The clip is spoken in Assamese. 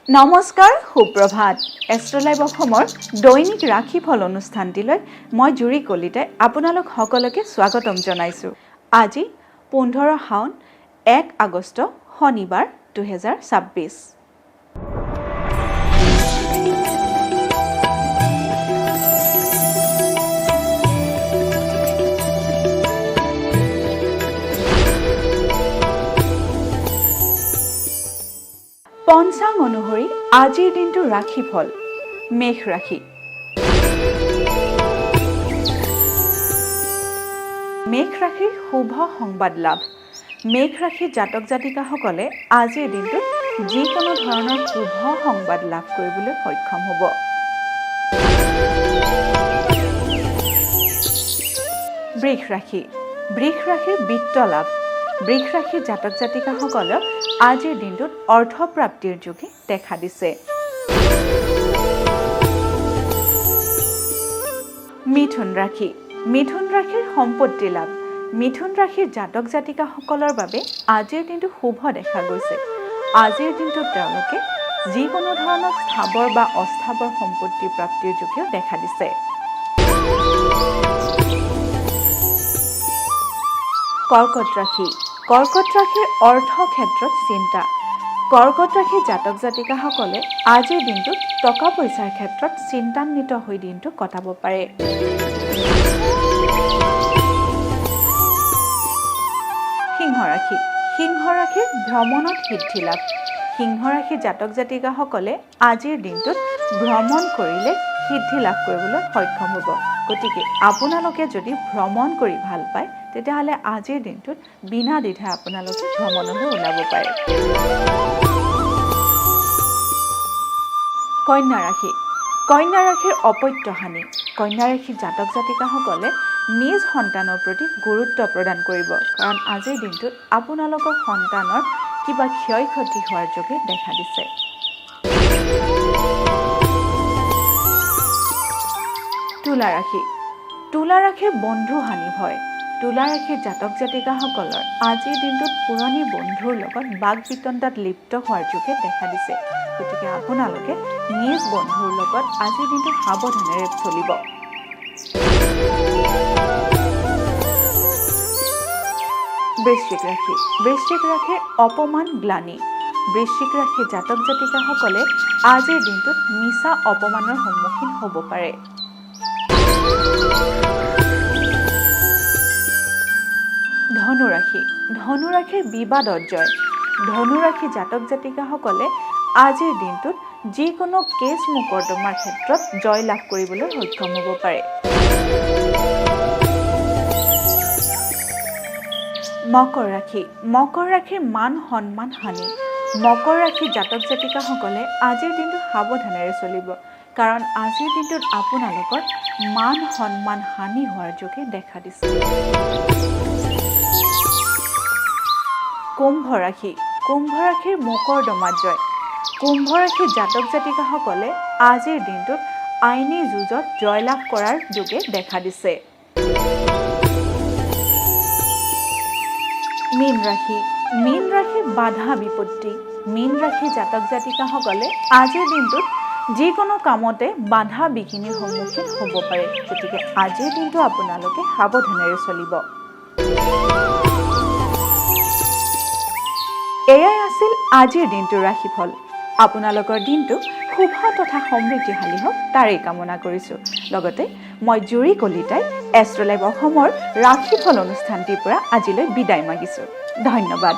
নমস্কাৰ সুপ্ৰভাত এষ্ট্ৰলাইভ অসমৰ দৈনিক ৰাশিফল অনুষ্ঠানটিলৈ মই জুৰি কলিতাই আপোনালোক সকলোকে স্বাগতম জনাইছোঁ। আজি 15 শাওন 1 আগষ্ট শনিবাৰ 2026। পঞ্চাং অনুসৰি আজিৰ দিনটো ৰাশিফল মেষ ৰাশি। মেষ ৰাশিৰ শুভ সংবাদ লাভ। মেষ ৰাশিৰ জাতক জাতিকাসকলে আজিৰ দিনটোত যিকোনো ধৰণৰ শুভ সংবাদ লাভ কৰিবলৈ সক্ষম হ'ব। বৃষ ৰাশি। বৃষ ৰাশিৰ বিত্ত লাভ। বৃষ ৰাশিৰ জাতক জাতিকাসকলক আজিৰ দিনটোত অৰ্থপ্ৰাপ্তিৰ যোগে দেখা দিছে। মিথুন ৰাশি। মিথুন ৰাশিৰ সম্পত্তি লাভ। মিথুন ৰাশিৰ জাতক জাতিকাসকলৰ বাবে আজিৰ দিনটো শুভ দেখা গৈছে। আজিৰ দিনটোত তেওঁলোকে যিকোনো ধৰণৰ স্থাবৰ বা অস্থাবৰ সম্পত্তি প্ৰাপ্তিৰ যোগেও দেখা দিছে। কৰ্কট ৰাশি। কৰ্কট ৰাশিৰ অৰ্থ ক্ষেত্ৰত চিন্তা। কৰ্কট ৰাশিৰ জাতক জাতিকাসকলে আজিৰ দিনটোত টকা পইচাৰ ক্ষেত্ৰত চিন্তান্বিত হৈ দিনটো কটাব পাৰে। সিংহ ৰাশি। সিংহ ৰাশিৰ ভ্ৰমণত সিদ্ধি লাভ। সিংহ ৰাশিৰ জাতক জাতিকাসকলে আজিৰ দিনটোত ভ্ৰমণ কৰিলে সিদ্ধি লাভ কৰিবলৈ সক্ষম হ'ব। গতিকে আপোনালোকে যদি ভ্ৰমণ কৰি ভাল পায় তেতিয়াহ'লে আজিৰ দিনটোত বিনা দ্বিধাই আপোনালোকে ভ্ৰমণলৈ ওলাব পাৰে। কন্যা ৰাশি। কন্যা ৰাশিৰ অপত্য হানি। কন্যা ৰাশিৰ জাতক জাতিকাসকলে নিজ সন্তানৰ প্ৰতি গুৰুত্ব প্ৰদান কৰিব, কাৰণ আজিৰ দিনটোত আপোনালোকৰ সন্তানৰ কিবা ক্ষয় ক্ষতি হোৱাৰ যোগে দেখা দিছে। তুলা ৰাশি। তুলা ৰাশিৰ বন্ধু হানি ভয়। তুলা ৰাশিৰ জাতক জাতিকাসকলৰ আজিৰ দিনটোত পুৰণি বন্ধুৰ লগত বাক বিতণ্ডাত লিপ্ত হোৱাৰ যোগে দেখা দিছে। গতিকে আপোনালোকে নিজ বন্ধুৰ লগত আজিৰ দিনটো সাৱধানেৰে চলিব। বৃশ্চিক ৰাশি। বৃশ্চিক ৰাশিৰ অপমান গ্লানি। বৃশ্চিক ৰাশিৰ জাতক জাতিকাসকলে আজিৰ দিনটোত মিছা অপমানৰ সন্মুখীন হ'ব পাৰে। ধনু ৰাশি। ধনু ৰাশিৰ বিবাদত জয়। ধনু ৰাশিৰ জাতক জাতিকাসকলে আজিৰ দিনটোত যিকোনো কেছ মোকৰ্দমাৰ ক্ষেত্ৰত জয় লাভ কৰিবলৈ সক্ষম হ'ব পাৰে। মকৰ ৰাশি। মকৰ ৰাশিৰ মান সন্মান হানি। মকৰ ৰাশিৰ জাতক জাতিকাসকলে আজিৰ দিনটো সাৱধানেৰে চলিব, কাৰণ আজিৰ দিনটোত আপোনালোকৰ মান সন্মান হানি হোৱাৰ যোগে দেখা দিছে। কুম্ভ ৰাশি। কুম্ভ ৰাশিৰ মোকৰ্দমাত জয়। কুম্ভ ৰাশিৰ জাতক জাতিকাসকলে আজিৰ দিনটোত আইনী যুঁজত জয়লাভ কৰাৰ যোগে দেখা দিছে। মীন ৰাশি। মীন ৰাশিৰ বাধা বিপত্তি। মীন ৰাশিৰ জাতক জাতিকাসকলে আজিৰ দিনটোত যিকোনো কামতে বাধা বিঘিনিৰ সন্মুখীন হ'ব পাৰে। গতিকে আজিৰ দিনটো আপোনালোকে সাৱধানেৰে চলিব। এয়াই আছিল আজিৰ দিনটোৰ ৰাশিফল। আপোনালোকৰ দিনটো শুভ তথা সমৃদ্ধিশালী হওক তাৰেই কামনা কৰিছোঁ। লগতে মই জুৰি কলিতাই এষ্ট্ৰলাইভ অসমৰ ৰাশিফল অনুষ্ঠানটিৰ পৰা আজিলৈ বিদায় মাগিছোঁ। ধন্যবাদ।